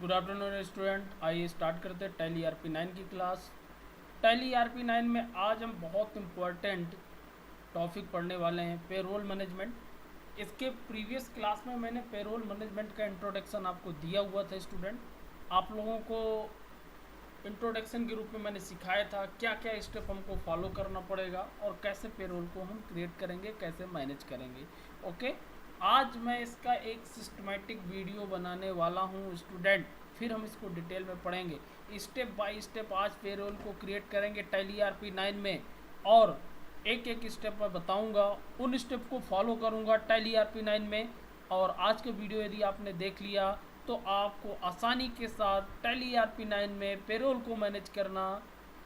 Good afternoon student, आइए start करते हैं टैली आरपी 9 की क्लास। टैली आरपी 9 में आज हम बहुत इम्पोर्टेंट टॉपिक पढ़ने वाले हैं, पेरोल मैनेजमेंट। इसके प्रीवियस क्लास में मैंने पेरोल मैनेजमेंट का इंट्रोडक्शन आपको दिया हुआ था स्टूडेंट। आप लोगों को इंट्रोडक्शन के रूप में मैंने सिखाया था क्या क्या स्टेप हमको फॉलो करना पड़ेगा और कैसे पेरोल को हम क्रिएट करेंगे, कैसे मैनेज करेंगे। ओके, आज मैं इसका एक सिस्टमेटिक वीडियो बनाने वाला हूँ स्टूडेंट। फिर हम इसको डिटेल में पढ़ेंगे, स्टेप बाय स्टेप आज पेरोल को क्रिएट करेंगे टैली आरपी 9 में। और एक एक स्टेप मैं बताऊंगा, उन स्टेप को फॉलो करूंगा टैली आरपी 9 में। और आज का वीडियो यदि आपने देख लिया तो आपको आसानी के साथ टैली आरपी 9 में पेरोल को मैनेज करना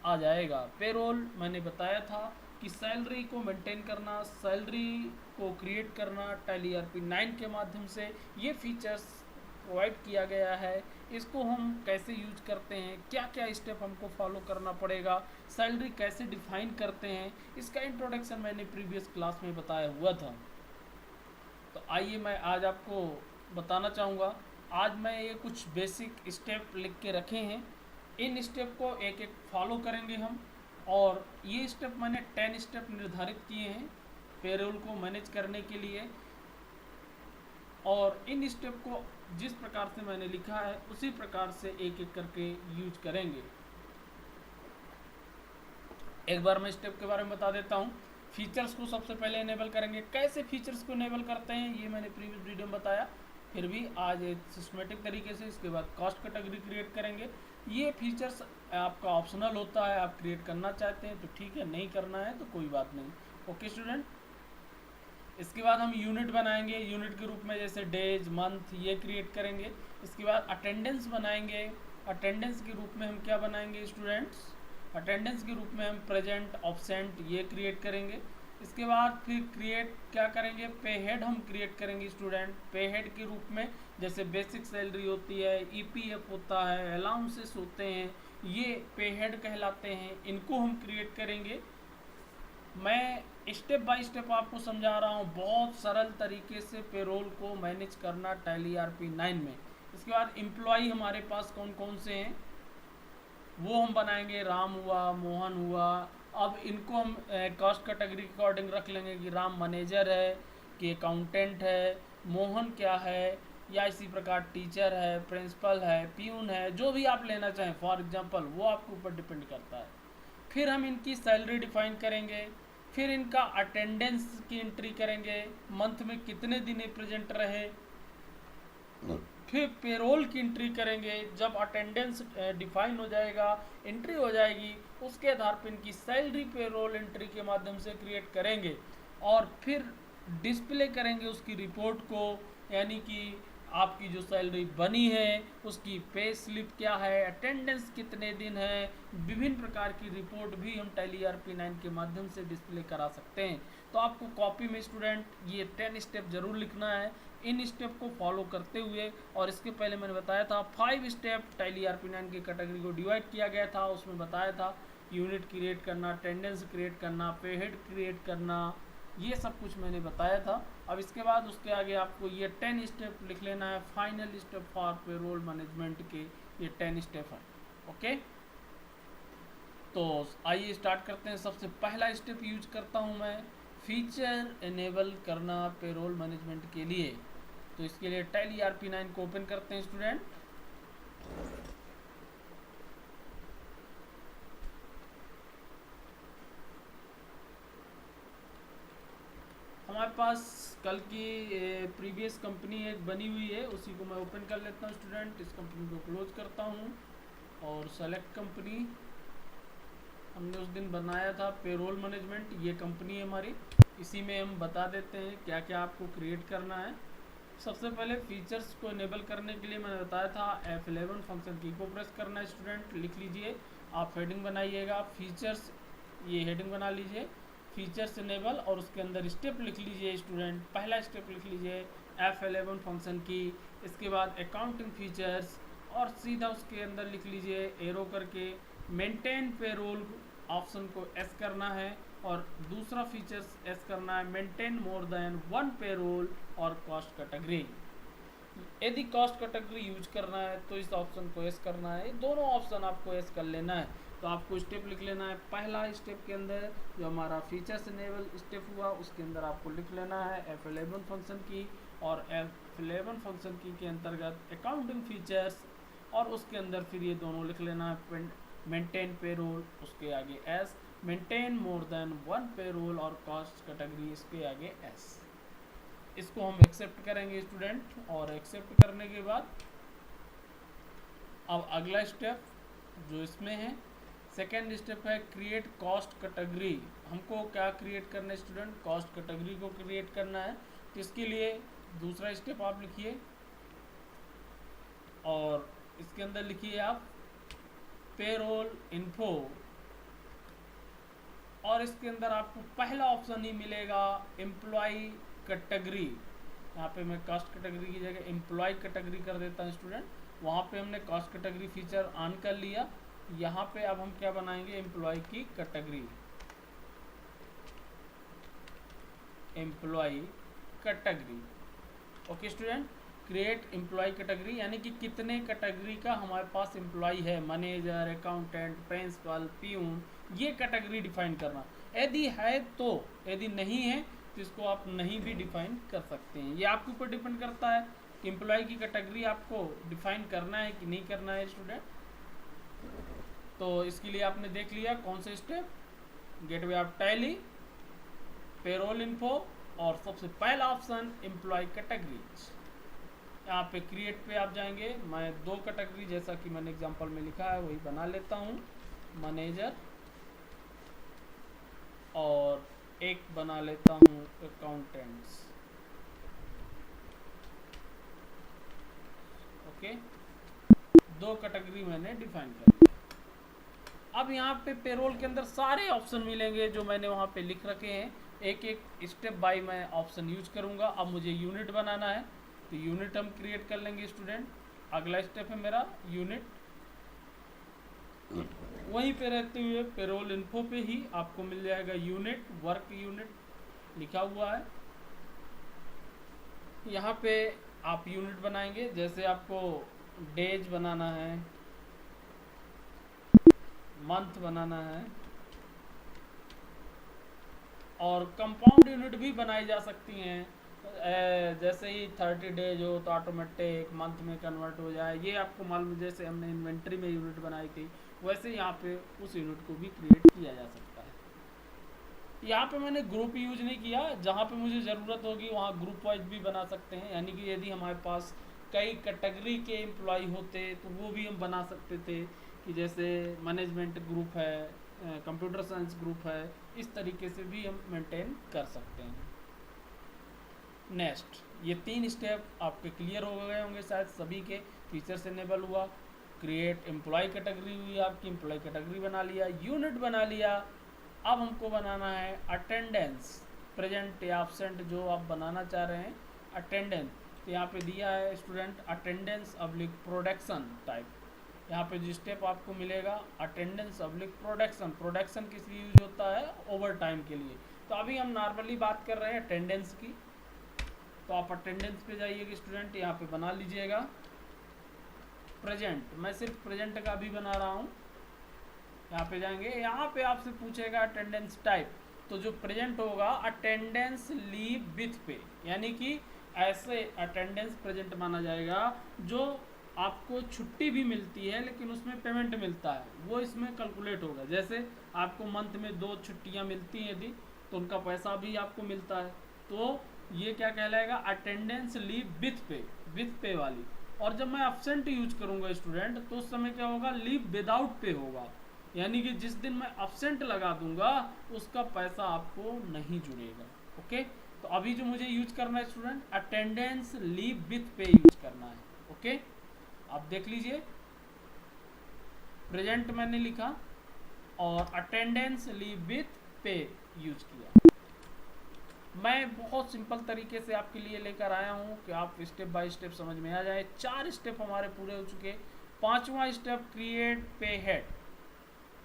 आ जाएगा। पेरोल मैंने बताया था कि सैलरी को मेंटेन करना, सैलरी को क्रिएट करना टैली आरपी 9 के माध्यम से। ये फीचर्स प्रोवाइड किया गया है। इसको हम कैसे यूज करते हैं, क्या क्या स्टेप हमको फॉलो करना पड़ेगा, सैलरी कैसे डिफाइन करते हैं, इसका इंट्रोडक्शन मैंने प्रीवियस क्लास में बताया हुआ था। तो आइए मैं आज आपको बताना चाहूँगा। आज मैं ये कुछ बेसिक स्टेप लिख के रखे हैं, इन स्टेप को एक एक फॉलो करेंगे हम। और ये स्टेप मैंने 10 स्टेप निर्धारित किए हैं पेरोल को मैनेज करने के लिए। और इन स्टेप को जिस प्रकार से मैंने लिखा है उसी प्रकार से एक एक करके यूज करेंगे। एक बार मैं स्टेप के बारे में बता देता हूँ। फीचर्स को सबसे पहले इनेबल करेंगे। कैसे फीचर्स को इनेबल करते हैं ये मैंने प्रीवियस वीडियो में बताया, फिर भी आज एक सिस्टमेटिक तरीके से। इसके बाद कॉस्ट कैटेगरी क्रिएट करेंगे। ये फीचर्स आपका ऑप्शनल होता है, आप क्रिएट करना चाहते हैं तो ठीक है, नहीं करना है तो कोई बात नहीं। ओके स्टूडेंट, इसके बाद हम यूनिट बनाएंगे। यूनिट के रूप में जैसे डेज, मंथ ये क्रिएट करेंगे। इसके बाद अटेंडेंस बनाएंगे। अटेंडेंस के रूप में हम क्या बनाएंगे स्टूडेंट्स, अटेंडेंस के रूप में हम प्रेजेंट, ऑब्सेंट ये क्रिएट करेंगे। इसके बाद फिर क्रिएट क्या करेंगे, पे हेड हम क्रिएट करेंगे स्टूडेंट। पे हेड के रूप में जैसे बेसिक सैलरी होती है, ईपीएफ होता है, अलाउंसेस होते हैं, ये पे हेड कहलाते हैं, इनको हम क्रिएट करेंगे। मैं स्टेप बाय स्टेप आपको समझा रहा हूँ, बहुत सरल तरीके से पेरोल को मैनेज करना टैली आरपी 9 में। इसके बाद एम्प्लॉय हमारे पास कौन कौन से हैं वो हम बनाएंगे। राम हुआ, मोहन हुआ। अब इनको हम कॉस्ट कैटेगरी के अकॉर्डिंग रख लेंगे कि राम मैनेजर है कि अकाउंटेंट है, मोहन क्या है, या इसी प्रकार टीचर है, प्रिंसिपल है, प्यून है, जो भी आप लेना चाहें फॉर एग्जांपल, वो आपके ऊपर डिपेंड करता है। फिर हम इनकी सैलरी डिफाइन करेंगे। फिर इनका अटेंडेंस की एंट्री करेंगे, मंथ में कितने दिन प्रेजेंट रहे। फिर पेरोल की एंट्री करेंगे। जब अटेंडेंस डिफाइन हो जाएगा, एंट्री हो जाएगी, उसके आधार पर इनकी सैलरी पेरोल एंट्री के माध्यम से क्रिएट करेंगे। और फिर डिस्प्ले करेंगे उसकी रिपोर्ट को, यानी कि आपकी जो सैलरी बनी है उसकी पे स्लिप क्या है, अटेंडेंस कितने दिन है, विभिन्न प्रकार की रिपोर्ट भी हम टैली आरपी 9 के माध्यम से डिस्प्ले करा सकते हैं। तो आपको कॉपी में स्टूडेंट ये 10 स्टेप जरूर लिखना है, इन स्टेप को फॉलो करते हुए। और इसके पहले मैंने बताया था 5 स्टेप टैली आरपी 9 की कैटेगरी को डिवाइड किया गया था। उसमें बताया था यूनिट क्रिएट करना, अटेंडेंस क्रिएट करना, पे हेड क्रिएट करना, ये सब कुछ मैंने बताया था। अब इसके बाद उसके आगे आपको ये 10 स्टेप लिख लेना है। Final step for payroll management के ये 10 स्टेप है। ओके, तो आइए स्टार्ट करते हैं। सबसे पहला स्टेप यूज करता हूँ मैं, फीचर इनेबल करना पेरोल मैनेजमेंट के लिए। तो इसके लिए टैली आरपी 9 को ओपन करते हैं स्टूडेंट। हमारे पास कल की प्रीवियस कंपनी एक बनी हुई है, उसी को मैं ओपन कर लेता हूँ स्टूडेंट। इस कंपनी को क्लोज करता हूँ और सेलेक्ट कंपनी। हमने उस दिन बनाया था पेरोल मैनेजमेंट, ये कंपनी है हमारी। इसी में हम बता देते हैं क्या क्या आपको क्रिएट करना है। सबसे पहले फीचर्स को इनेबल करने के लिए मैंने बताया था F11 फंक्शन की को प्रेस करना है स्टूडेंट। लिख लीजिए, आप हेडिंग बनाइएगा, फीचर्स ये हेडिंग बना लीजिए, फीचर्स इनेबल, और उसके अंदर स्टेप लिख लीजिए स्टूडेंट। पहला स्टेप लिख लीजिए F11 फंक्शन की। इसके बाद अकाउंटिंग फीचर्स, और सीधा उसके अंदर लिख लीजिए एरो करके मेंटेन पेरोल ऑप्शन को एस करना है, और दूसरा फीचर्स एस करना है मेंटेन मोर देन 1 पेरोल और कॉस्ट कैटेगरी। यदि कॉस्ट कैटेगरी यूज करना है तो इस ऑप्शन को यस करना है, दोनों ऑप्शन आपको यस कर लेना है। तो आपको स्टेप लिख लेना है। पहला स्टेप के अंदर जो हमारा फीचर्स इनेबल स्टेप हुआ उसके अंदर आपको लिख लेना है F11 फंक्शन की, और F11 फंक्शन की के अंतर्गत अकाउंटिंग फीचर्स, और उसके अंदर फिर ये दोनों लिख लेना है मेंटेन पेरोल, उसके आगे S, maintain more than 1 payroll, और कॉस्ट कैटेगरी इसके आगे एस। इसको हम एक्सेप्ट करेंगे स्टूडेंट, और एक्सेप्ट करने के बाद अब अगला स्टेप जो इसमें है सेकेंड स्टेप है क्रिएट कॉस्ट कैटेगरी। हमको क्या क्रिएट करना है स्टूडेंट? कॉस्ट कैटेगरी को क्रिएट करना है। तो इसके लिए दूसरा स्टेप आप लिखिए, और इसके अंदर लिखिए आप पेरोल इन्फो, और इसके अंदर आपको पहला ऑप्शन ही मिलेगा एम्प्लॉय कैटेगरी। यहाँ पे मैं कॉस्ट कैटेगरी की जगह एम्प्लॉय कैटेगरी कर देता हूँ स्टूडेंट। वहाँ पे हमने कॉस्ट कैटेगरी फीचर ऑन कर लिया। यहाँ पे अब हम क्या बनाएंगे? एम्प्लॉय की category, employ category. Okay student, create employ category यानी कि कितने कैटेगरी का हमारे पास एम्प्लॉय है, मैनेजर, अकाउंटेंट, प्रिंसिपल, पियून, ये कैटेगरी डिफाइन करना। यदि है तो, यदि नहीं है तो इसको आप नहीं भी डिफाइन कर सकते हैं। ये आपके ऊपर डिपेंड करता है कि एम्प्लॉय की कैटेगरी आपको डिफाइन करना है कि नहीं करना है स्टूडेंट। तो इसके लिए आपने देख लिया कौन से step, gateway of tally, payroll info, और सबसे पहला ऑप्शन एम्प्लॉय कैटेगरीज। यहाँ पे क्रिएट पे आप जाएंगे। मैं 2 कैटेगरी जैसा कि मैंने एग्जांपल में लिखा है वही बना लेता हूँ, मैनेजर, और एक बना लेता हूँ अकाउंटेंट्स। ओके, 2 कैटेगरी मैंने डिफाइन कर लिया। अब यहाँ पे पेरोल के अंदर सारे ऑप्शन मिलेंगे जो मैंने वहाँ पे लिख रखे हैं। एक एक स्टेप बाय मैं ऑप्शन यूज करूँगा। अब मुझे यूनिट बनाना है तो यूनिट हम क्रिएट कर लेंगे स्टूडेंट। अगला स्टेप है मेरा यूनिट। वहीं पे रहते हुए पेरोल इन्फो पे ही आपको मिल जाएगा यूनिट, वर्क यूनिट लिखा हुआ है। यहाँ पे आप यूनिट बनाएंगे, जैसे आपको डेज बनाना है, मंथ बनाना है, और कंपाउंड यूनिट भी बनाई जा सकती हैं। जैसे ही 30 डेज हो तो ऑटोमेटिक मंथ में कन्वर्ट हो जाए, ये आपको मालूम। जैसे हमने इन्वेंट्री में यूनिट बनाई थी वैसे यहाँ पे उस यूनिट को भी क्रिएट किया जा सकता है। यहाँ पे मैंने ग्रुप यूज नहीं किया, जहाँ पे मुझे ज़रूरत होगी वहाँ ग्रुप वाइज भी बना सकते हैं। यानी कि यदि हमारे पास कई कैटेगरी के एम्प्लॉय होते तो वो भी हम बना सकते थे, कि जैसे मैनेजमेंट ग्रुप है, कंप्यूटर साइंस ग्रुप है, इस तरीके से भी हम मेंटेन कर सकते हैं। नेक्स्ट, ये 3 स्टेप आपके क्लियर हो गए होंगे शायद सभी के। फीचर्स इनेबल हुआ, क्रिएट एम्प्लॉय कैटेगरी हुई, आपकी एम्प्लॉय कैटेगरी बना लिया, यूनिट बना लिया। अब हमको बनाना है अटेंडेंस, प्रेजेंट या एब्सेंट जो आप बनाना चाह रहे हैं अटेंडेंस। तो यहाँ पे दिया है student attendance oblique production type. यहाँ पे जो स्टेप आपको मिलेगा अटेंडेंस अब्लिक प्रोडक्शन। प्रोडक्शन किस लिए यूज होता है? ओवर टाइम के लिए। तो अभी हम नॉर्मली बात कर रहे हैं अटेंडेंस की। तो आप अटेंडेंस पे जाइएगा स्टूडेंट, यहाँ पे बना लीजिएगा प्रेजेंट। मैं सिर्फ प्रेजेंट का भी बना रहा हूँ। यहाँ पे जाएंगे, यहाँ पे आपसे पूछेगा अटेंडेंस टाइप। तो जो प्रेजेंट होगा अटेंडेंस लीव विथ पे, यानी कि ऐसे अटेंडेंस प्रेजेंट माना जाएगा जो आपको छुट्टी भी मिलती है लेकिन उसमें पेमेंट मिलता है, वो इसमें कैलकुलेट होगा। जैसे आपको मंथ में 2 छुट्टियाँ मिलती हैं यदि, तो उनका पैसा भी आपको मिलता है। तो ये क्या कहलाएगा? अटेंडेंस लीव विथ पे वाली। और जब मैं एब्सेंट यूज करूंगा स्टूडेंट तो उस समय क्या होगा? लीव विदाउट पे होगा, यानी कि जिस दिन मैं एब्सेंट लगा दूंगा उसका पैसा आपको नहीं जुड़ेगा। ओके, तो अभी जो मुझे यूज करना है स्टूडेंट अटेंडेंस लीव विथ पे यूज करना है। ओके, आप देख लीजिए प्रेजेंट मैंने लिखा और अटेंडेंस लीव विथ पे यूज किया। मैं बहुत सिंपल तरीके से आपके लिए लेकर आया हूँ कि आप स्टेप बाय स्टेप समझ में आ जाए। 4 स्टेप हमारे पूरे हो चुके। 5वां स्टेप क्रिएट पे हेड।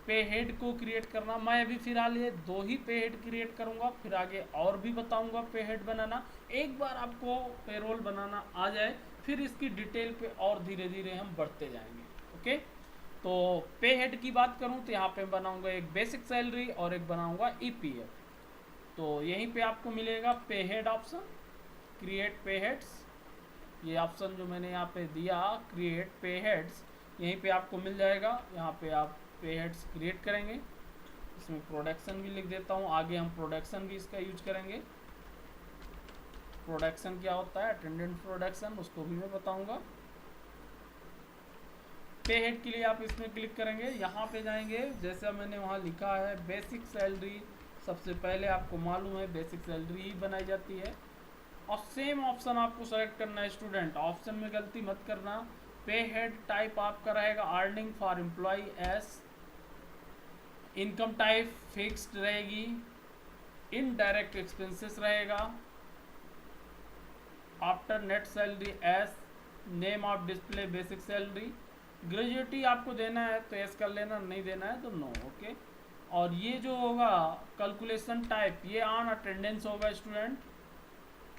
पे हेड को क्रिएट करना। मैं अभी फिलहाल ये 2 ही पे हेड क्रिएट करूँगा, फिर आगे और भी बताऊँगा पे हेड बनाना। एक बार आपको पेरोल बनाना आ जाए फिर इसकी डिटेल पे और धीरे धीरे हम बढ़ते जाएंगे। ओके, तो पे हेड की बात करूं तो यहाँ पे बनाऊंगा एक बेसिक सैलरी और एक बनाऊंगा ईपीएफ। तो यहीं पे आपको मिलेगा पे हेड ऑप्शन, क्रिएट पे हेड्स। ये ऑप्शन जो मैंने यहाँ पे दिया क्रिएट पे हेड्स, यहीं पे आपको मिल जाएगा। यहाँ पे आप पे हेड्स क्रिएट करेंगे, इसमें प्रोडक्शन भी लिख देता हूँ, आगे हम प्रोडक्शन भी इसका यूज करेंगे। प्रोडक्शन क्या होता है, अटेंडेंस प्रोडक्शन, उसको भी मैं बताऊंगा। पे हेड के लिए आप इसमें क्लिक करेंगे, यहाँ पे जाएंगे, जैसा मैंने वहाँ लिखा है बेसिक सैलरी, सबसे पहले आपको मालूम है बेसिक सैलरी ही बनाई जाती है। और सेम ऑप्शन आपको सेलेक्ट करना है स्टूडेंट, ऑप्शन में गलती मत करना। पे हेड टाइप आपका रहेगा earning for employ S, income type fixed रहेगी, इनडायरेक्ट एक्सपेंसेस रहेगा, after net salary S, name of display basic salary. Gratuity आपको देना है तो एस कर लेना, नहीं देना है तो नो। ओके, और ये जो होगा कैलकुलेशन टाइप, ये ऑन अटेंडेंस होगा स्टूडेंट।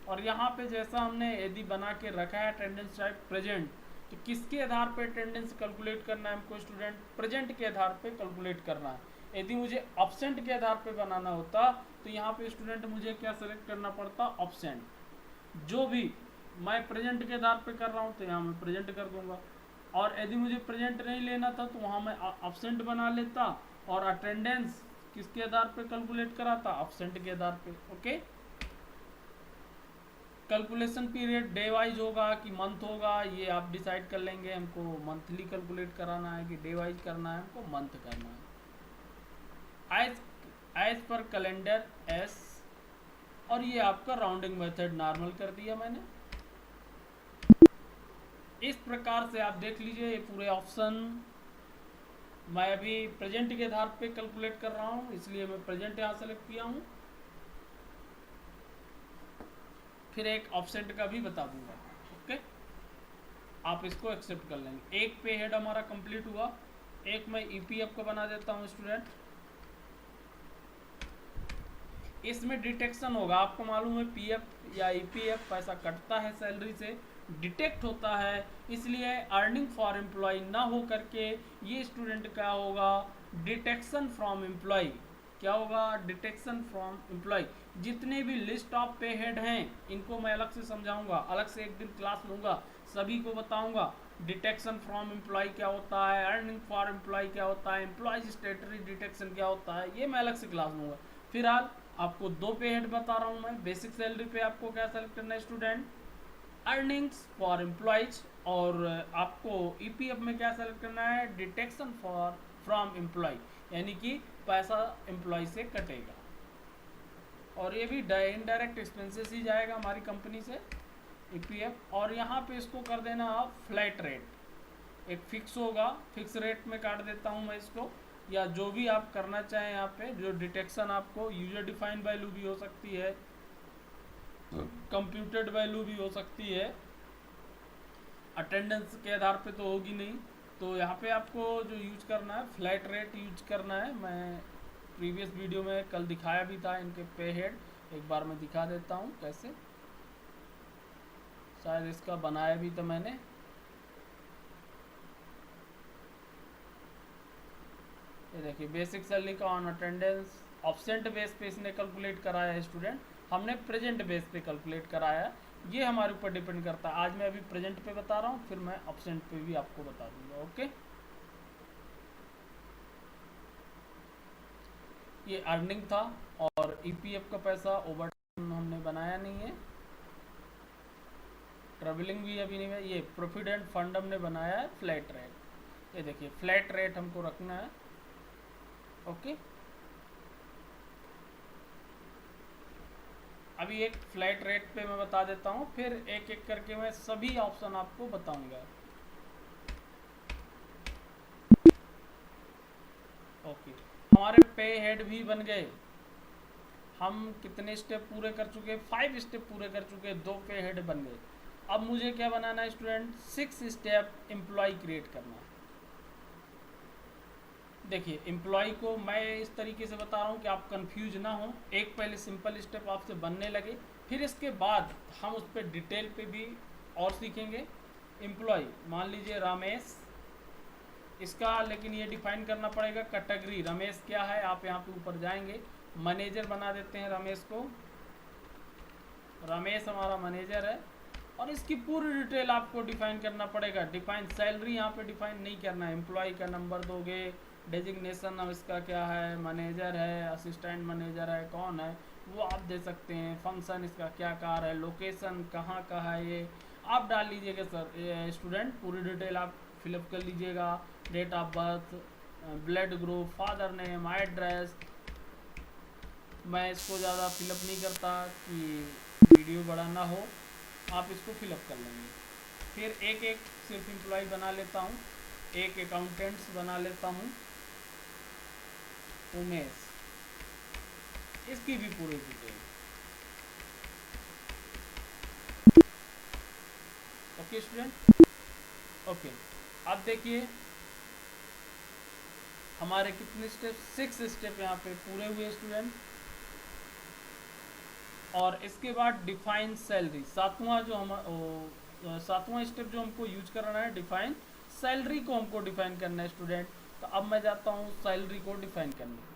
और यहाँ पे जैसा हमने यदि बना के रखा है अटेंडेंस टाइप प्रेजेंट, तो किसके आधार पे अटेंडेंस कैलकुलेट करना है हमको स्टूडेंट, प्रेजेंट के आधार पे कैलकुलेट करना है। यदि मुझे अब्सेंट के आधार पे बनाना होता तो यहाँ पे स्टूडेंट मुझे क्या सेलेक्ट करना पड़ता, अब्सेंट। जो भी मैं प्रेजेंट के आधार पे कर रहा हूँ तो यहाँ मैं प्रेजेंट कर दूंगा, और यदि मुझे प्रेजेंट नहीं लेना था तो वहाँ मैं अब्सेंट बना लेता, और अटेंडेंस किसके आधार पे कैलकुलेट कराता, अब्सेंट के आधार पे। Okay, calculation period day wise होगा कि मंथ होगा, ये आप डिसाइड कर लेंगे। हमको मंथली कैलकुलेट कराना है कि डे वाइज करना है, हमको मंथ करना है। एज पर कैलेंडर एस, और ये आपका राउंडिंग मेथड नॉर्मल कर दिया मैंने। इस प्रकार से आप देख लीजिए ये पूरे ऑप्शन मैं अभी प्रेजेंट के आधार पे कैलकुलेट कर रहा हूँ, इसलिए मैं प्रेजेंट यहाँ सेलेक्ट किया हूँ। फिर एक ऑब्सेंट का भी बता दूंगा। ओके, आप इसको एक्सेप्ट कर लेंगे। एक पे हेड हमारा कंप्लीट हुआ, एक मैं ईपीएफ का बना देता हूँ स्टूडेंट। इसमें डिटेक्शन होगा, आपको मालूम है पीएफ या ईपीएफ पैसा कटता है सैलरी से, डिटेक्ट होता है, इसलिए अर्निंग फॉर एम्प्लॉय ना हो करके ये स्टूडेंट क्या होगा, डिटेक्शन फ्रॉम एम्प्लॉय। क्या होगा, डिटेक्शन फ्रॉम एम्प्लॉय। जितने भी लिस्ट ऑफ पे हेड हैं इनको मैं अलग से समझाऊंगा, अलग से एक दिन क्लास लूंगा, सभी को बताऊंगा डिटेक्शन फ्रॉम एम्प्लॉय क्या होता है, अर्निंग फॉर एम्प्लॉय क्या होता है, एम्प्लॉय स्टेटरी डिटेक्शन क्या होता है, ये मैं अलग से क्लास लूंगा। फिलहाल आपको दो पे हेड बता रहा हूँ मैं। बेसिक सैलरी पे आपको क्या सेलेक्ट करना है स्टूडेंट, अर्निंग्स फॉर एम्प्लॉयज, और आपको ईपीएफ में क्या सेलेक्ट करना है, डिटेक्शन फॉर फ्रॉम एम्प्लॉय, यानी कि पैसा एम्प्लॉय से कटेगा, और ये भी इनडायरेक्ट एक्सपेंसेस ही जाएगा हमारी कंपनी से ईपीएफ। और यहाँ पे इसको कर देना आप फ्लैट रेट, एक फिक्स होगा, फिक्स रेट में काट देता हूँ मैं इसको, या जो भी आप करना चाहें यहाँ पे। जो डिटेक्शन आपको यूजर डिफाइंड वैल्यू भी हो सकती है, कंप्यूटेड वैल्यू भी हो सकती है, अटेंडेंस के आधार पे तो होगी नहीं। तो यहाँ पे आपको जो यूज करना है फ्लैट रेट यूज करना है। मैं प्रीवियस वीडियो में कल दिखाया भी था इनके पे हेड, एक बार मैं दिखा देता हूँ कैसे, शायद इसका बनाया भी था मैंने। ये देखिए बेसिक सैलरी का ऑन अटेंडेंस ऑब्सेंट बेस पे इसने कैलकुलेट कराया है स्टूडेंट, हमने प्रेजेंट बेस पे कैलकुलेट कराया है। ये हमारे ऊपर डिपेंड करता है। आज मैं अभी प्रेजेंट पे बता रहा हूँ, फिर मैं ऑब्सेंट पे भी आपको बता दूंगा। ओके, ये अर्निंग था, और ईपीएफ का पैसा ओवर हमने बनाया नहीं है, ट्रेवलिंग भी अभी नहीं है। ये प्रोविडेंट फंड हमने बनाया है, फ्लैट रेट, ये देखिए फ्लैट रेट हमको रखना है। ओके, अभी एक फ्लैट रेट पे मैं बता देता हूँ, फिर एक एक करके मैं सभी ऑप्शन आपको बताऊंगा। ओके, हमारे पे हेड भी बन गए। हम कितने स्टेप पूरे कर चुके, 5 स्टेप पूरे कर चुके, 2 पे हेड बन गए। अब मुझे क्या बनाना है स्टूडेंट, 6 स्टेप एम्प्लॉय क्रिएट करना है। देखिए एम्प्लॉय को मैं इस तरीके से बता रहा हूँ कि आप कंफ्यूज ना हो, एक पहले सिंपल स्टेप आपसे बनने लगे, फिर इसके बाद हम उस पर डिटेल पे भी और सीखेंगे। एम्प्लॉय मान लीजिए रमेश, इसका लेकिन ये डिफाइन करना पड़ेगा कैटेगरी। रमेश क्या है, आप यहाँ पे ऊपर जाएंगे, मैनेजर बना देते हैं रमेश को, रमेश हमारा मैनेजर है। और इसकी पूरी डिटेल आपको डिफाइन करना पड़ेगा। डिफाइन सैलरी यहाँ पे डिफाइन नहीं करना है, एम्प्लॉय का नंबर दोगे, डेजिग्नेशन अब इसका क्या है, मैनेजर है, असिस्टेंट मैनेजर है, कौन है वो आप दे सकते हैं। फंक्शन इसका क्या कार्य है, लोकेशन कहाँ का है, ये आप डाल लीजिएगा सर स्टूडेंट, पूरी डिटेल आप फिलअप कर लीजिएगा। Date of birth, blood group, father name, address. मैं इसको ज़्यादा फिलअप नहीं करता कि वीडियो बड़ा ना हो, आप इसको फिलअप कर लेंगे। फिर एक एक सिर्फ एम्प्लॉय बना लेता हूँ, एक अकाउंटेंट्स बना लेता हूँ, उमेश, इसकी भी पूरी डिटेल। Okay student, okay. अब देखिए हमारे कितने स्टेप, 6 स्टेप यहाँ पे पूरे हुए स्टूडेंट। और इसके बाद डिफाइन सैलरी, सातवां स्टेप जो हमको यूज करना है, डिफाइन सैलरी को हमको डिफाइन करना है स्टूडेंट। तो अब मैं जाता हूँ सैलरी को डिफाइन करने।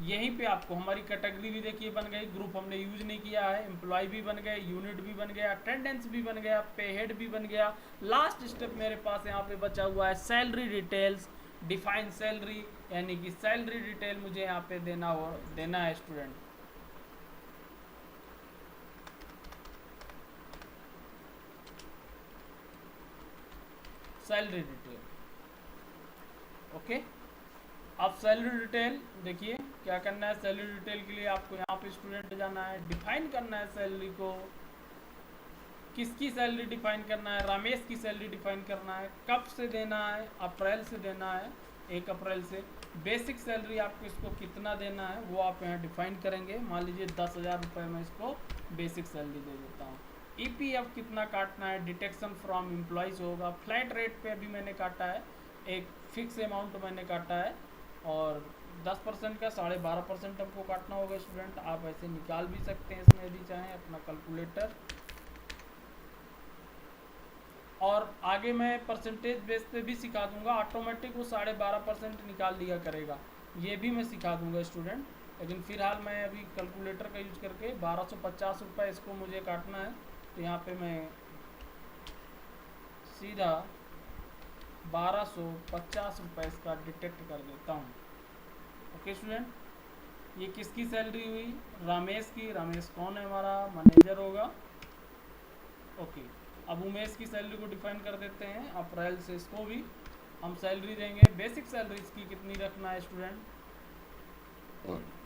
यहीं पे आपको हमारी कैटेगरी भी देखिए बन गई, ग्रुप हमने यूज नहीं किया है, एम्प्लॉय भी बन गए, यूनिट भी बन गया, अटेंडेंस भी बन गया, पे हेड भी बन गया। लास्ट स्टेप मेरे पास यहाँ पे बचा हुआ है सैलरी डिटेल्स, डिफाइन सैलरी, यानी कि सैलरी डिटेल मुझे यहाँ पे देना है स्टूडेंट। Salary detail, okay. अब सैलरी डिटेल देखिए क्या करना है। सैलरी डिटेल के लिए आपको यहाँ पे स्टूडेंट जाना है, डिफाइन करना है सैलरी को। किसकी सैलरी डिफाइन करना है, रमेश की सैलरी डिफाइन करना है। कब से देना है, अप्रैल से देना है, 1 अप्रैल से। बेसिक सैलरी आपको इसको कितना देना है वो आप यहाँ डिफाइन करेंगे। मान लीजिए 10,000 रुपये में इसको बेसिक सैलरी दे देता हूँ। ईपीएफ कितना काटना है, डिटेक्शन फ्रॉम एम्प्लॉयज होगा। फ्लैट रेट पे अभी मैंने काटा है, एक फिक्स अमाउंट मैंने काटा है, और 10% का 12.5% हमको काटना होगा स्टूडेंट। आप ऐसे निकाल भी सकते हैं इसमें यदि चाहें अपना कैलकुलेटर। और आगे मैं परसेंटेज बेस पे भी सिखा दूंगा, ऑटोमेटिक वो 12.5% निकाल दिया करेगा, ये भी मैं सिखा दूंगा स्टूडेंट। लेकिन फिलहाल मैं अभी कैलकुलेटर का यूज करके 1250 रुपये इसको मुझे काटना है। तो यहाँ पे मैं सीधा 1250 रुपये इसका डिटेक्ट कर देता हूँ। ओके स्टूडेंट, ये किसकी सैलरी हुई, रमेश की। रमेश कौन है, हमारा मैनेजर होगा। ओके, अब उमेश की सैलरी को डिफाइन कर देते हैं, अप्रैल से इसको भी हम सैलरी देंगे। बेसिक सैलरी इसकी कितनी रखना है स्टूडेंट,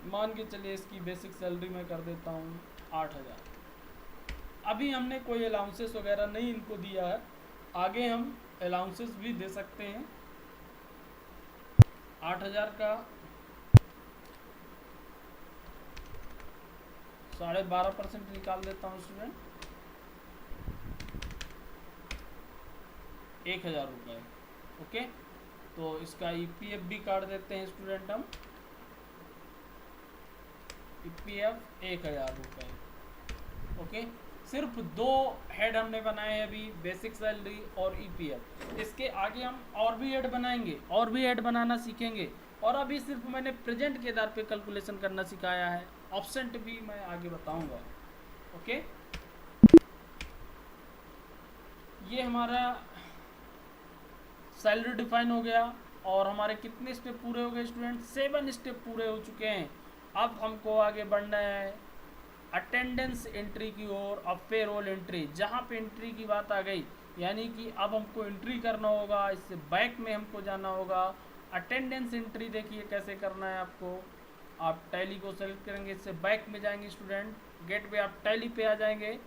मान के चलिए इसकी बेसिक सैलरी मैं कर देता हूँ 8,000। अभी हमने कोई अलाउंसेस वगैरह नहीं इनको दिया है, आगे हम अलाउंसेस भी दे सकते हैं। 8,000 का 12.5% निकाल देता हूँ स्टूडेंट, 1,000 रुपये। ओके, तो इसका ईपीएफ भी काट देते हैं स्टूडेंट हम, ईपीएफ 1,000 रुपये। ओके, सिर्फ 2 हेड हमने बनाए हैं अभी, बेसिक सैलरी और ईपीएफ। इसके आगे हम और भी हेड बनाएंगे, और भी हेड बनाना सीखेंगे। और अभी सिर्फ मैंने प्रेजेंट के आधार पे कैलकुलेशन करना सिखाया है, ऑप्शेंट भी मैं आगे बताऊंगा। ओके, ये हमारा सैलरी डिफाइन हो गया। और हमारे कितने स्टेप पूरे हो गए स्टूडेंट, 7 स्टेप पूरे हो चुके हैं। अब हमको आगे बढ़ना है अटेंडेंस एंट्री की ओर। अब पेरोल एंट्री, जहाँ पे एंट्री की बात आ गई, यानी कि अब हमको एंट्री करना होगा, इससे बैक में हमको जाना होगा। अटेंडेंस एंट्री देखिए कैसे करना है आपको। आप टैली को सेलेक्ट करेंगे, इससे बैक में जाएंगे स्टूडेंट, गेट पे आप टैली पे आ जाएंगे।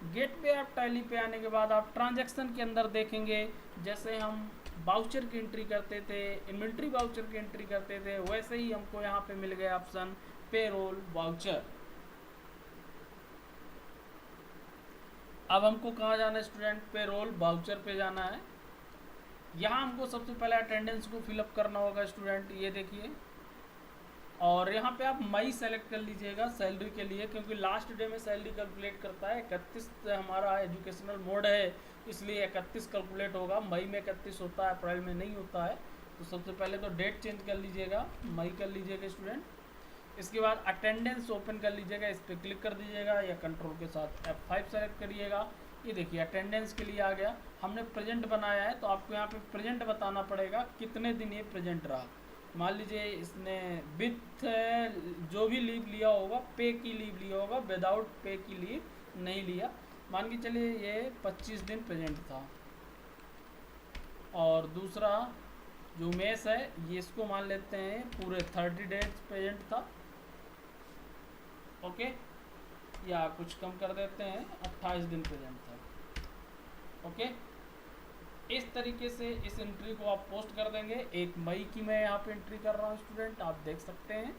गेट पे आप टैली पे आने के बाद आप ट्रांजैक्शन के अंदर देखेंगे, जैसे हम वाउचर की एंट्री करते थे, इन्वेंट्री वाउचर की एंट्री करते थे, वैसे ही हमको यहाँ पे मिल गया ऑप्शन पेरोल वाउचर। अब हमको कहाँ जाना है स्टूडेंट, पेरोल वाउचर पे जाना है। यहाँ हमको सबसे पहले अटेंडेंस को फिलअप करना होगा स्टूडेंट, ये देखिए। और यहाँ पे आप मई सेलेक्ट कर लीजिएगा सैलरी के लिए, क्योंकि लास्ट डे में सैलरी कैलकुलेट करता है। 31 हमारा एजुकेशनल मोड है, इसलिए 31 कैलकुलेट होगा। मई में 31 होता है, अप्रैल में नहीं होता है। तो सबसे पहले तो डेट चेंज कर लीजिएगा, मई कर लीजिएगा स्टूडेंट। इसके बाद अटेंडेंस ओपन कर लीजिएगा, इस पर क्लिक कर दीजिएगा या कंट्रोल के साथ F5 सेलेक्ट करिएगा। ये देखिए अटेंडेंस के लिए आ गया। हमने प्रेजेंट बनाया है तो आपको यहाँ पे प्रेजेंट बताना पड़ेगा कितने दिन ये प्रेजेंट रहा। मान लीजिए इसने विथ जो भी लीव लिया होगा, पे की लीव लिया होगा, विदाउट पे की लीव नहीं लिया। मान के चलिए ये 25 दिन प्रेजेंट था। और दूसरा जो उमेश है, ये इसको मान लेते हैं पूरे 30 डेज प्रेजेंट था। ओके, या कुछ कम कर देते हैं, 28 दिन प्रेजेंट था। ओके, इस तरीके से इस एंट्री को आप पोस्ट कर देंगे। 1 मई की मैं यहाँ पे एंट्री कर रहा हूँ स्टूडेंट, आप देख सकते हैं।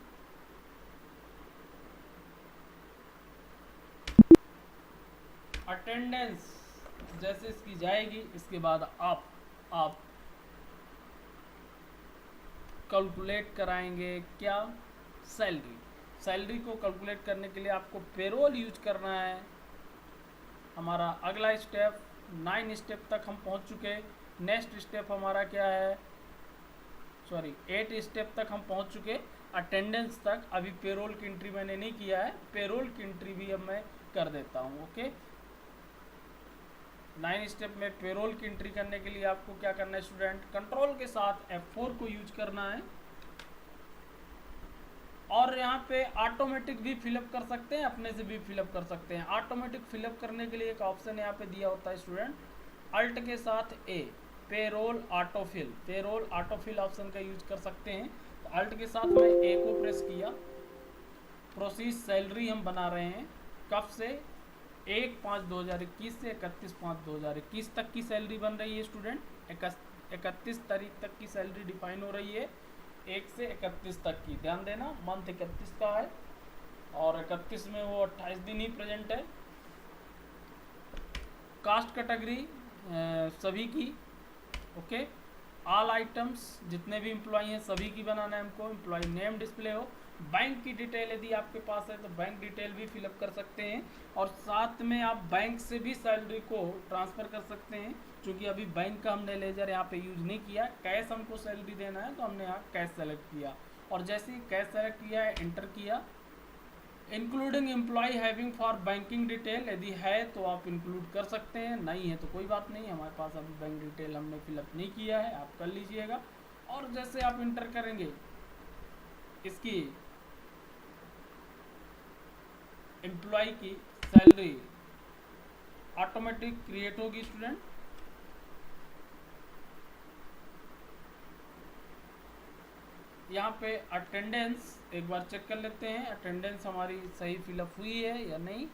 अटेंडेंस जैसे इसकी जाएगी, इसके बाद आप कैलकुलेट कराएंगे क्या, सैलरी। सैलरी को कैलकुलेट करने के लिए आपको पेरोल यूज करना है। हमारा अगला स्टेप 9 स्टेप तक हम पहुंच चुके। नेक्स्ट स्टेप हमारा क्या है, 8 स्टेप तक हम पहुंच चुके, अटेंडेंस तक। अभी पेरोल की एंट्री मैंने नहीं किया है, पेरोल की एंट्री भी अब मैं कर देता हूं। ओके, 9 स्टेप में पेरोल की एंट्री करने के लिए आपको क्या करना है स्टूडेंट, कंट्रोल के साथ F4 को यूज करना है। और यहाँ पे ऑटोमेटिक भी फिलअप कर सकते हैं, अपने से भी फिलअप कर सकते हैं। ऑटोमेटिक फिलअप करने के लिए एक ऑप्शन यहाँ पे दिया होता है स्टूडेंट, अल्ट के साथ A, payroll autofill. Payroll autofill option का यूज कर सकते हैं। तो अल्ट के साथ मैं A को प्रेस किया। प्रोसीड सैलरी हम बना रहे हैं, कब से, 1/5/2021 से 31/5/2021 तक की सैलरी बन रही है स्टूडेंट। 31 तारीख तक की सैलरी डिफाइन हो रही है, 1 से 31 तक की। ध्यान देना, मंथ 31 का है और 31 में वो 28 दिन ही प्रेजेंट है। कास्ट कैटेगरी सभी की। ओके, ऑल आइटम्स जितने भी एम्प्लॉई हैं सभी की बनाना है हमको। एम्प्लॉय नेम डिस्प्ले हो। बैंक की डिटेल यदि आपके पास है तो बैंक डिटेल भी फिलअप कर सकते हैं। और साथ में आप बैंक से भी सैलरी को ट्रांसफ़र कर सकते हैं, क्योंकि अभी बैंक का हमने लेजर यहाँ पे यूज़ नहीं किया। कैश हमको सैलरी देना है तो हमने यहाँ कैश सेलेक्ट किया, और जैसे ही कैश सेलेक्ट किया है एंटर किया। Including employ having for banking detail, यदि है तो आप इंक्लूड कर सकते हैं, नहीं है तो कोई बात नहीं। हमारे पास अभी बैंक डिटेल हमने फिलअप नहीं किया है, आप कर लीजिएगा। और जैसे आप इंटर करेंगे इसकी एम्प्लॉय की सैलरी ऑटोमेटिक क्रिएट होगी स्टूडेंट। यहाँ पे अटेंडेंस एक बार चेक कर लेते हैं, अटेंडेंस हमारी सही फिलअप हुई है या नहीं।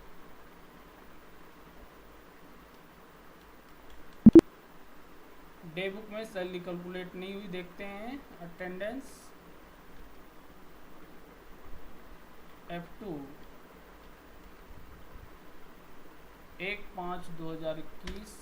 डे बुक में सैलरी कैलकुलेट नहीं हुई, देखते हैं। अटेंडेंस F2 1/5/2021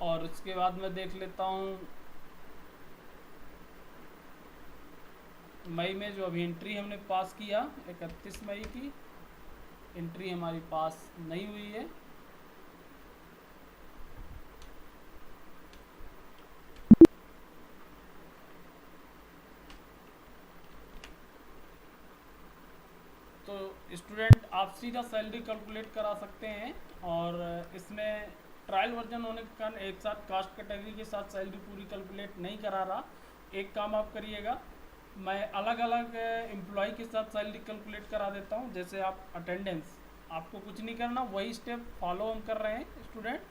और इसके बाद मैं देख लेता हूँ मई में जो अभी एंट्री हमने पास किया 31 मई की एंट्री हमारी पास नहीं हुई है। तो स्टूडेंट आप सीधा सैलरी कैलकुलेट करा सकते हैं, और इसमें ट्रायल वर्जन होने के कारण एक साथ कास्ट कैटेगरी के साथ सैलरी पूरी कैलकुलेट नहीं करा रहा। एक काम आप करिएगा, मैं अलग अलग एम्प्लॉय के साथ सैलरी कैलकुलेट करा देता हूं। जैसे आप अटेंडेंस, आपको कुछ नहीं करना, वही स्टेप फॉलो हम कर रहे हैं स्टूडेंट,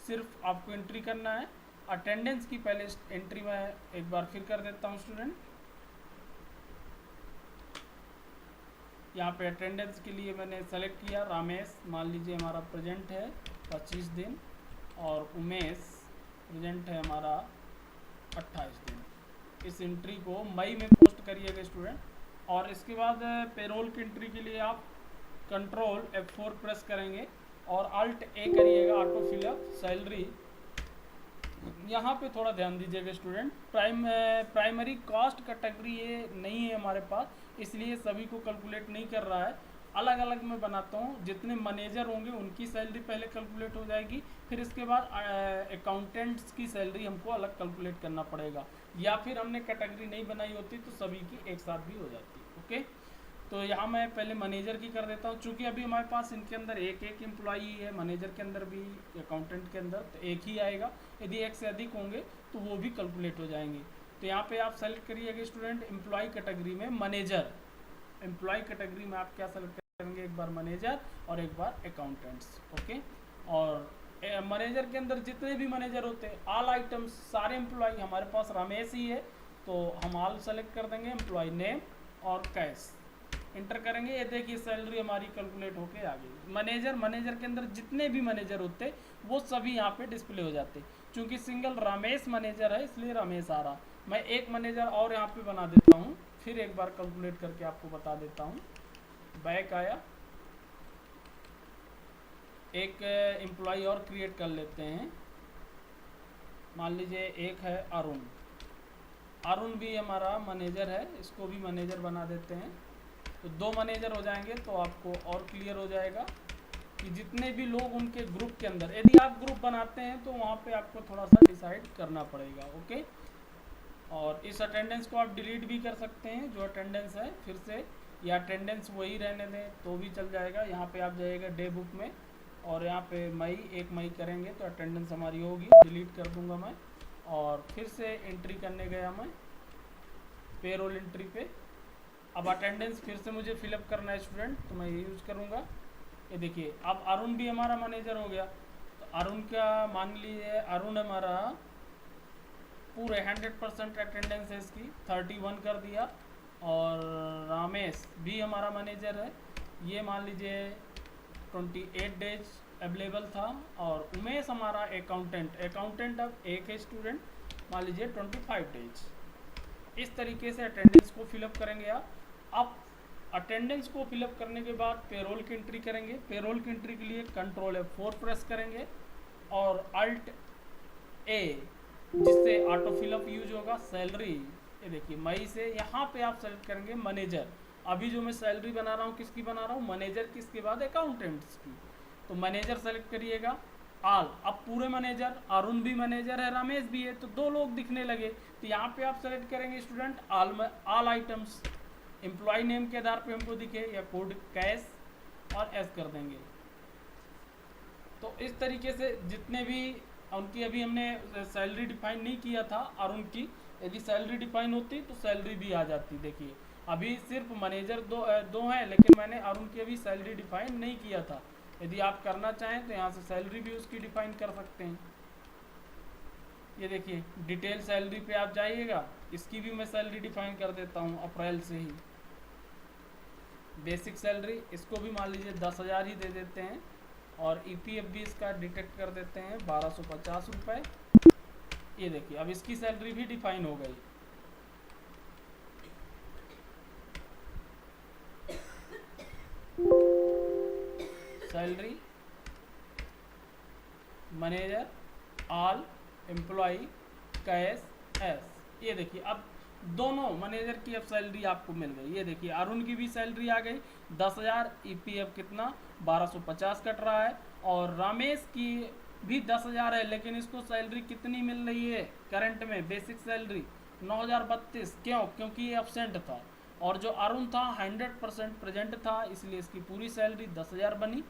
सिर्फ आपको एंट्री करना है। अटेंडेंस की पहले एंट्री मैं एक बार फिर कर देता हूं स्टूडेंट। यहाँ पे अटेंडेंस के लिए मैंने सेलेक्ट किया रामेश, मान लीजिए हमारा प्रेजेंट है 25 दिन, और उमेश प्रेजेंट है हमारा 28 दिन। इस एंट्री को मई में पोस्ट करिएगा स्टूडेंट। और इसके बाद पेरोल की एंट्री के लिए आप कंट्रोल F4 प्रेस करेंगे और अल्ट ए करिएगा, ऑटो फिलअप सैलरी। यहाँ पे थोड़ा ध्यान दीजिएगा स्टूडेंट, प्राइमरी कॉस्ट कैटेगरी ये नहीं है हमारे पास, इसलिए सभी को कैलकुलेट नहीं कर रहा है। अलग अलग मैं बनाता हूँ, जितने मैनेजर होंगे उनकी सैलरी पहले कैलकुलेट हो जाएगी, फिर इसके बाद अकाउंटेंट्स की सैलरी हमको अलग कैलकुलेट करना पड़ेगा, या फिर हमने कैटेगरी नहीं बनाई होती तो सभी की एक साथ भी हो जाती। ओके, तो यहाँ मैं पहले मैनेजर की कर देता हूँ, चूँकि अभी हमारे पास इनके अंदर एक एक एम्प्लॉई है, मैनेजर के अंदर भी अकाउंटेंट के अंदर, तो एक ही आएगा। यदि एक से अधिक होंगे तो वो भी कैलकुलेट हो जाएंगे। तो यहाँ पे आप सेलेक्ट करिएगा स्टूडेंट एम्प्लॉय कैटेगरी में मैनेजर। एम्प्लॉय कैटेगरी में आप क्या सेलेक्ट करेंगे, एक बार मैनेजर और एक बार अकाउंटेंट्स। ओके, और मैनेजर के अंदर जितने भी मैनेजर होते हैं, ऑल आइटम्स, सारे एम्प्लॉय, हमारे पास रमेश ही है तो हम ऑल सेलेक्ट कर देंगे, एम्प्लॉय नेम और कैश इंटर करेंगे। ये देखिए सैलरी हमारी कैलकुलेट होके आ गई। मैनेजर के अंदर जितने भी मैनेजर होते वो सभी यहाँ पे डिस्प्ले हो जाते। चूंकि सिंगल रमेश मैनेजर है इसलिए रमेश आ रहा। मैं एक मैनेजर और यहाँ पे बना देता हूँ, फिर एक बार कैलकुलेट करके आपको बता देता हूँ। बैक आया, एक एम्प्लॉय और क्रिएट कर लेते हैं। मान लीजिए एक है अरुण, अरुण भी हमारा मैनेजर है, इसको भी मैनेजर बना देते हैं। तो दो मैनेजर हो जाएंगे तो आपको और क्लियर हो जाएगा कि जितने भी लोग उनके ग्रुप के अंदर, यदि आप ग्रुप बनाते हैं तो वहाँ पे आपको थोड़ा सा डिसाइड करना पड़ेगा। ओके, और इस अटेंडेंस को आप डिलीट भी कर सकते हैं, जो अटेंडेंस है फिर से, या अटेंडेंस वही रहने दें तो भी चल जाएगा। यहाँ पे आप जाइएगा डे बुक में और यहाँ पे मई 1 मई करेंगे तो अटेंडेंस हमारी होगी, डिलीट कर दूंगा मैं। और फिर से एंट्री करने गया मैं पेरोल एंट्री पे। अब अटेंडेंस फिर से मुझे फिलअप करना है स्टूडेंट, तो मैं ये यूज़ करूँगा। ये देखिए अब अरुण भी हमारा मैनेजर हो गया। तो अरुण का मान लीजिए, अरुण हमारा पूरे 100% अटेंडेंस है इसकी, 31 कर दिया। और रामेश भी हमारा मैनेजर है, ये मान लीजिए 28 डेज अवेलेबल था। और उमेश हमारा अकाउंटेंट अब एक है स्टूडेंट, मान लीजिए 25 डेज। इस तरीके से अटेंडेंस को फिलअप करेंगे आप। अब अटेंडेंस को फिलअप करने के बाद पेरोल की एंट्री करेंगे। पेरोल की एंट्री के लिए कंट्रोल F4 प्रेस करेंगे और अल्ट ए, जिससे ऑटो फिलअप यूज होगा। सैलरी, ये देखिए मई से, यहाँ पे आप सेलेक्ट करेंगे मैनेजर। अभी जो मैं सैलरी बना रहा हूँ किसकी बना रहा हूँ, मैनेजर की, इसके बाद अकाउंटेंट्स की। तो मैनेजर सेलेक्ट करिएगा आल। अब पूरे मैनेजर, अरुण भी मैनेजर है, रमेश भी है, तो दो लोग दिखने लगे। तो यहाँ पे आप सेलेक्ट करेंगे student all items, employ name के आधार पे हमको दिखे, या कोड कैश और एस कर देंगे। तो इस तरीके से जितने भी उनकी, अभी हमने सैलरी डिफाइन नहीं किया था अरुण की, यदि सैलरी डिफाइन होती तो सैलरी भी आ जाती। देखिए अभी सिर्फ मैनेजर दो हैं, लेकिन मैंने अरुण की अभी सैलरी डिफाइन नहीं किया था। यदि आप करना चाहें तो यहाँ से सैलरी भी उसकी डिफाइन कर सकते हैं। ये देखिए डिटेल सैलरी पे आप जाइएगा, इसकी भी मैं सैलरी डिफाइन कर देता हूँ अप्रैल से ही। बेसिक सैलरी इसको भी मान लीजिए 10,000 ही दे देते हैं, और EPF भी इसका डिटेक्ट कर देते हैं 1250 रुपये। ये देखिए अब इसकी सैलरी भी डिफाइन हो गई। Salary, manager, all, employ, cash, S. ये देखिए अब दोनों मैनेजर की अब सैलरी आपको मिल गई। ये देखिए अरुण की भी सैलरी आ गई 10,000, EPF कितना 1250 कट रहा है। और रमेश की भी 10,000 है, लेकिन इसको सैलरी कितनी मिल रही है करंट में, बेसिक सैलरी 9,032। क्यों? क्योंकि ये एब्सेंट था। और जो अरुण था 100% प्रेजेंट था, इसलिए इसकी पूरी सैलरी 10,000 बनी।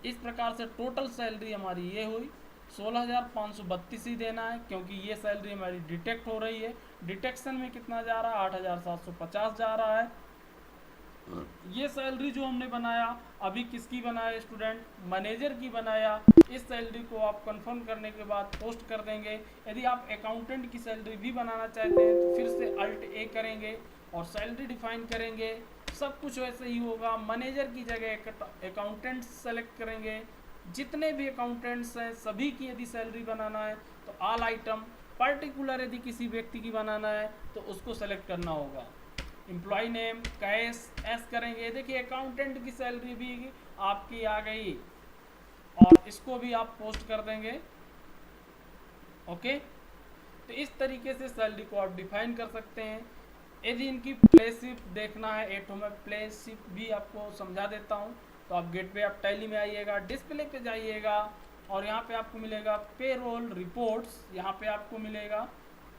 इस प्रकार से टोटल सैलरी हमारी ये हुई 16,532 ही देना है, क्योंकि ये सैलरी हमारी डिटेक्ट हो रही है। डिटेक्शन में कितना जा रहा है, 8,750 जा रहा है। ये सैलरी जो हमने बनाया, अभी किसकी बनाया स्टूडेंट, मैनेजर की बनाया। इस सैलरी को आप कंफर्म करने के बाद पोस्ट कर देंगे। यदि आप अकाउंटेंट की सैलरी भी बनाना चाहते हैं तो फिर से अल्ट ए करेंगे और सैलरी डिफाइन करेंगे। सब कुछ वैसे ही होगा। मैनेजर की जगह अकाउंटेंट सेलेक्ट करेंगे। जितने भी अकाउंटेंट्स हैं सभी की यदि सैलरी बनाना है तो ऑल आइटम, पर्टिकुलर यदि किसी व्यक्ति की बनाना है तो उसको सेलेक्ट करना होगा। एम्प्लॉय नेम कैश एस करेंगे। देखिए अकाउंटेंट की सैलरी भी आपकी आ गई और इसको भी आप पोस्ट कर देंगे। ओके, तो इस तरीके से सैलरी को आप डिफाइन कर सकते हैं। यदि इनकी प्ले शिफ्ट देखना है, एक तो मैं प्ले शिफ्ट भी आपको समझा देता हूँ। तो आप गेटवे ऑफ टैली में आइएगा, डिस्प्ले पे जाइएगा और यहाँ पे आपको मिलेगा पेरोल रिपोर्ट्स। यहाँ पे आपको मिलेगा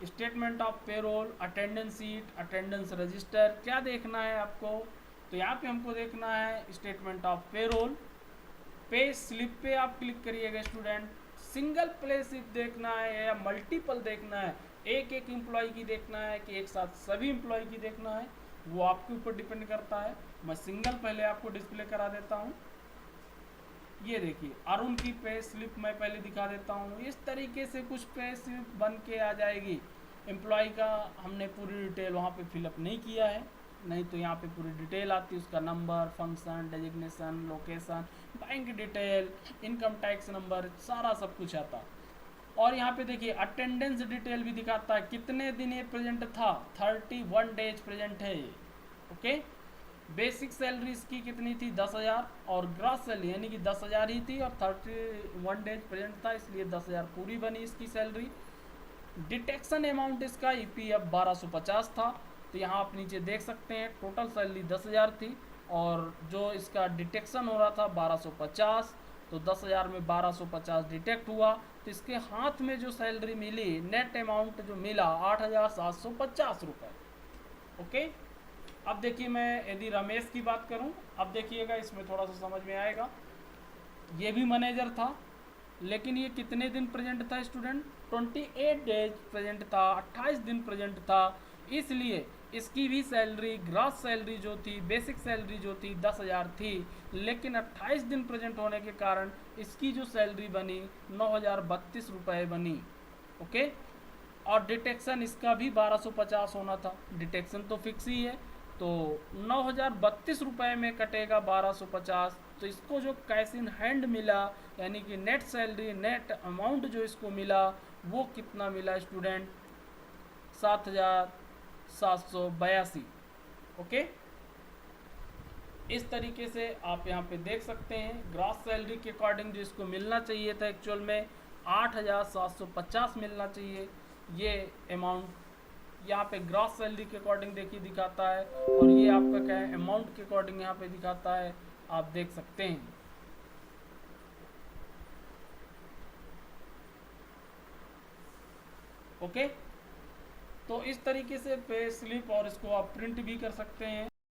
statement of payroll, attendance seat, attendance register. क्या देखना है आपको? तो यहाँ पे हमको देखना है statement of payroll. Pay slip पे आप क्लिक करिएगा स्टूडेंट। सिंगल प्ले स्लिप देखना है या मल्टीपल देखना है, एक एक एम्प्लॉय की देखना है कि एक साथ सभी एम्प्लॉय की देखना है, वो आपके ऊपर डिपेंड करता है। मैं सिंगल पहले आपको डिस्प्ले करा देता हूँ। ये देखिए अरुण की पे स्लिप मैं पहले दिखा देता हूँ। इस तरीके से कुछ पे स्लिप बन के आ जाएगी। एम्प्लॉय का हमने पूरी डिटेल वहाँ पे फिलअप नहीं किया है, नहीं तो यहाँ पे पूरी डिटेल आती है, उसका number, function, designation, location, bank detail, income tax number, सारा सब कुछ आता। और यहाँ पे देखिए अटेंडेंस डिटेल भी दिखाता है, कितने दिन ये प्रेजेंट था, 31 डेज प्रेजेंट है ये। ओके, बेसिक सैलरी इसकी कितनी थी, 10,000, और ग्रॉस सैलरी यानी कि 10,000 ही थी और 31 डेज प्रेजेंट था, इसलिए 10,000 पूरी बनी इसकी सैलरी। डिटेक्शन अमाउंट इसका ईपीएफ 1250 था। तो यहाँ आप नीचे देख सकते हैं टोटल सैलरी 10,000 थी और जो इसका डिटेक्शन हो रहा था 1250। तो 10,000 में 1250 डिटेक्ट हुआ, तो इसके हाथ में जो सैलरी मिली, नेट अमाउंट जो मिला 8,750 रुपये। ओके, अब देखिए मैं यदि रमेश की बात करूं, अब देखिएगा इसमें थोड़ा सा समझ में आएगा। ये भी मैनेजर था, लेकिन ये कितने दिन प्रेजेंट था स्टूडेंट, 28 डेज प्रेजेंट था, 28 दिन प्रेजेंट था। इसलिए इसकी भी सैलरी, ग्रॉस सैलरी जो थी, बेसिक सैलरी जो थी 10,000 थी, लेकिन 28 दिन प्रेजेंट होने के कारण इसकी जो सैलरी बनी 9,032 रुपये बनी। ओके, और डिटेक्शन इसका भी 1250 होना था, डिटेक्शन तो फिक्स ही है, तो 9,032 रुपये में कटेगा 1250। तो इसको जो कैश इन हैंड मिला यानी कि नेट सैलरी, नेट अमाउंट जो इसको मिला वो कितना मिला स्टूडेंट, 7,782। ओके, इस तरीके से आप यहाँ पे देख सकते हैं ग्रॉस सैलरी के अकॉर्डिंग जो इसको मिलना चाहिए था एक्चुअल में 8,750 मिलना चाहिए। ये अमाउंट यहाँ पे ग्रॉस सैलरी के अकॉर्डिंग देखिए दिखाता है, और ये आपका क्या है अमाउंट के अकॉर्डिंग यहाँ पे दिखाता है, आप देख सकते हैं। ओके, तो इस तरीके से पे स्लिप और इसको आप प्रिंट भी कर सकते हैं।